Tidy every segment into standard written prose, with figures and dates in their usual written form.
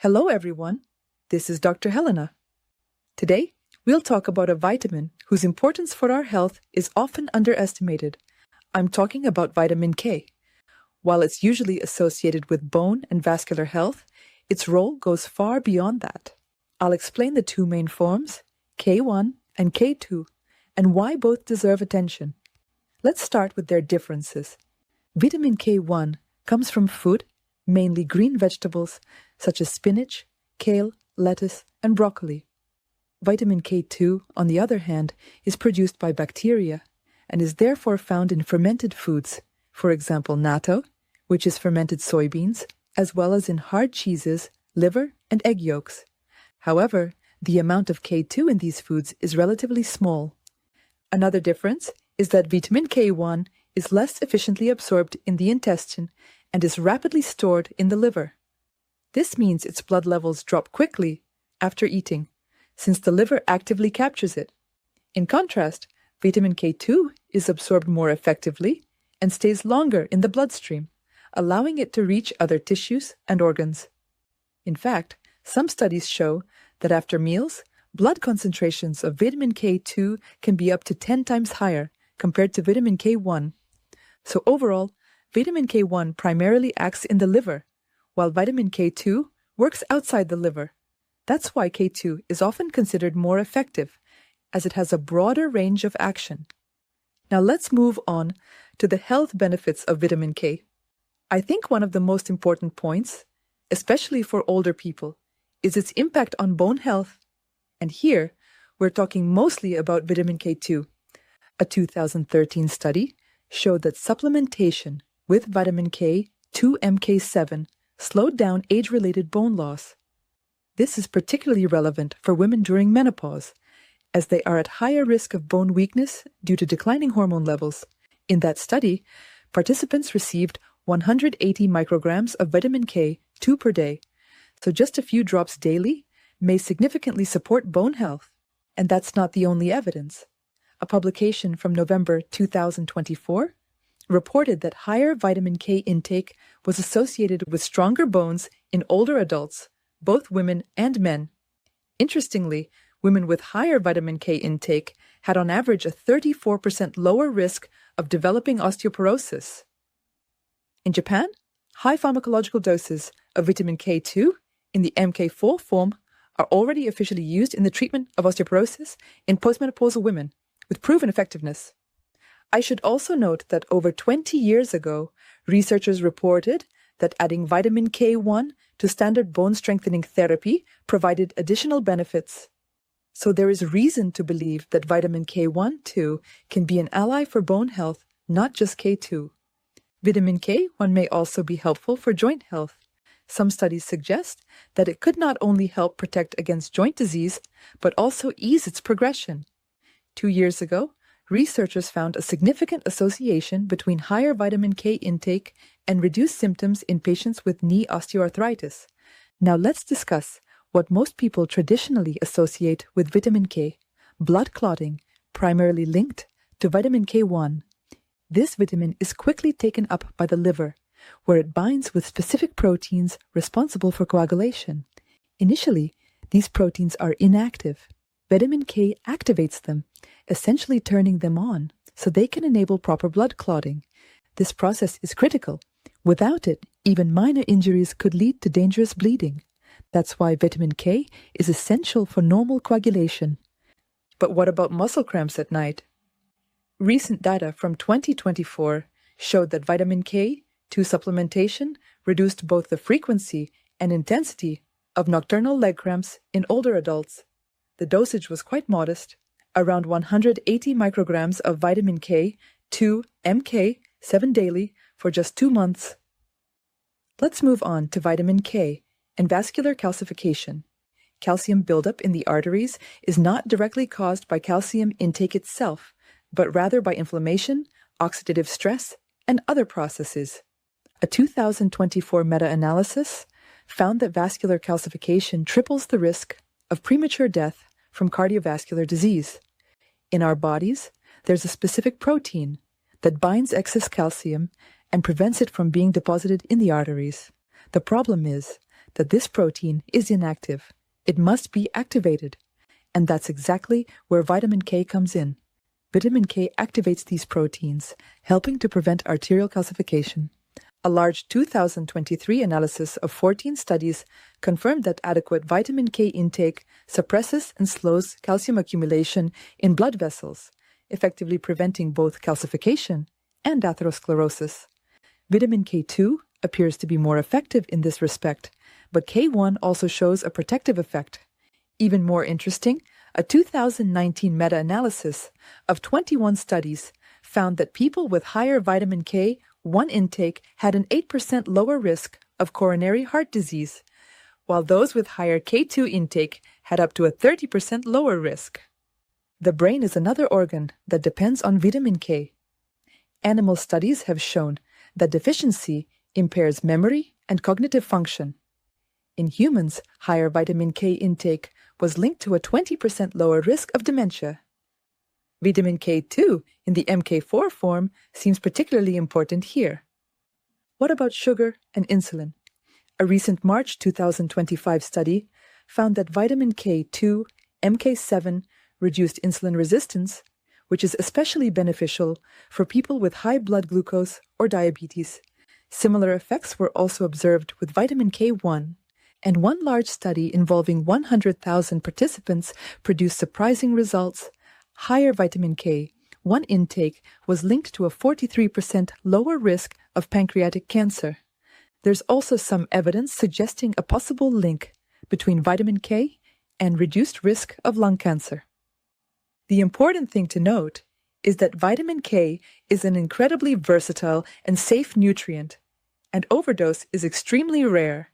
Hello everyone, this is Dr. Helena. Today, we'll talk about a vitamin whose importance for our health is often underestimated. I'm talking about vitamin K. While it's usually associated with bone and vascular health, its role goes far beyond that. I'll explain the two main forms, K1 and K2, and why both deserve attention. Let's start with their differences. Vitamin K1 comes from food, mainly green vegetables, such as spinach, kale, lettuce, and broccoli. Vitamin K2, on the other hand, is produced by bacteria and is therefore found in fermented foods, for example natto, which is fermented soybeans, as well as in hard cheeses, liver, and egg yolks. However, the amount of K2 in these foods is relatively small. Another difference is that vitamin K1 is less efficiently absorbed in the intestine and is rapidly stored in the liver. This means its blood levels drop quickly after eating, since the liver actively captures it. In contrast, vitamin K2 is absorbed more effectively and stays longer in the bloodstream, allowing it to reach other tissues and organs. In fact, some studies show that after meals, blood concentrations of vitamin K2 can be up to 10 times higher compared to vitamin K1. So overall, vitamin K1 primarily acts in the liver, while vitamin K2 works outside the liver. That's why K2 is often considered more effective, as it has a broader range of action. Now let's move on to the health benefits of vitamin K. I think one of the most important points, especially for older people, is its impact on bone health. And here, we're talking mostly about vitamin K2. A 2013 study showed that supplementation with vitamin K 2-MK7 slowed down age-related bone loss. This is particularly relevant for women during menopause, as they are at higher risk of bone weakness due to declining hormone levels. In that study, participants received 180 micrograms of vitamin K 2 per day, so just a few drops daily may significantly support bone health. And that's not the only evidence. A publication from November 2024 reported that higher vitamin K intake was associated with stronger bones in older adults, both women and men. Interestingly, women with higher vitamin K intake had on average a 34% lower risk of developing osteoporosis. In Japan, high pharmacological doses of vitamin K2 in the MK4 form are already officially used in the treatment of osteoporosis in postmenopausal women, with proven effectiveness. I should also note that over 20 years ago, researchers reported that adding vitamin K1 to standard bone strengthening therapy provided additional benefits. So there is reason to believe that vitamin K1 too can be an ally for bone health, not just K2. Vitamin K1 may also be helpful for joint health. Some studies suggest that it could not only help protect against joint disease, but also ease its progression. 2 years ago, researchers found a significant association between higher vitamin K intake and reduced symptoms in patients with knee osteoarthritis. Now let's discuss what most people traditionally associate with vitamin K, blood clotting, primarily linked to vitamin K1. This vitamin is quickly taken up by the liver, where it binds with specific proteins responsible for coagulation. Initially, these proteins are inactive. Vitamin K activates them, essentially turning them on, so they can enable proper blood clotting. This process is critical. Without it, even minor injuries could lead to dangerous bleeding. That's why vitamin K is essential for normal coagulation. But what about muscle cramps at night? Recent data from 2024 showed that vitamin K2 supplementation reduced both the frequency and intensity of nocturnal leg cramps in older adults. The dosage was quite modest, around 180 micrograms of vitamin K 2-MK7 daily for just 2 months. Let's move on to vitamin K and vascular calcification. Calcium buildup in the arteries is not directly caused by calcium intake itself, but rather by inflammation, oxidative stress, and other processes. A 2024 meta-analysis found that vascular calcification triples the risk of premature death from cardiovascular disease. In our bodies, there's a specific protein that binds excess calcium and prevents it from being deposited in the arteries. The problem is that this protein is inactive. It must be activated. And that's exactly where vitamin K comes in. Vitamin K activates these proteins, helping to prevent arterial calcification. A large 2023 analysis of 14 studies confirmed that adequate vitamin K intake suppresses and slows calcium accumulation in blood vessels, effectively preventing both calcification and atherosclerosis. Vitamin K2 appears to be more effective in this respect, but K1 also shows a protective effect. Even more interesting, a 2019 meta-analysis of 21 studies found that people with higher vitamin K1 intake had an 8% lower risk of coronary heart disease, while those with higher K2 intake had up to a 30% lower risk. The brain is another organ that depends on vitamin K. Animal studies have shown that deficiency impairs memory and cognitive function. In humans, higher vitamin K intake was linked to a 20% lower risk of dementia. Vitamin K2 in the MK4 form seems particularly important here. What about sugar and insulin? A recent March 2025 study found that vitamin K2, MK7 reduced insulin resistance, which is especially beneficial for people with high blood glucose or diabetes. Similar effects were also observed with vitamin K1, and one large study involving 100,000 participants produced surprising results. Higher vitamin K1 intake was linked to a 43% lower risk of pancreatic cancer. There's also some evidence suggesting a possible link between vitamin K and reduced risk of lung cancer. The important thing to note is that vitamin K is an incredibly versatile and safe nutrient, and overdose is extremely rare.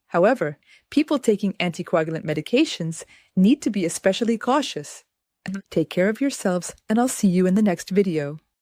However, people taking anticoagulant medications need to be especially cautious. Take care of yourselves, and I'll see you in the next video.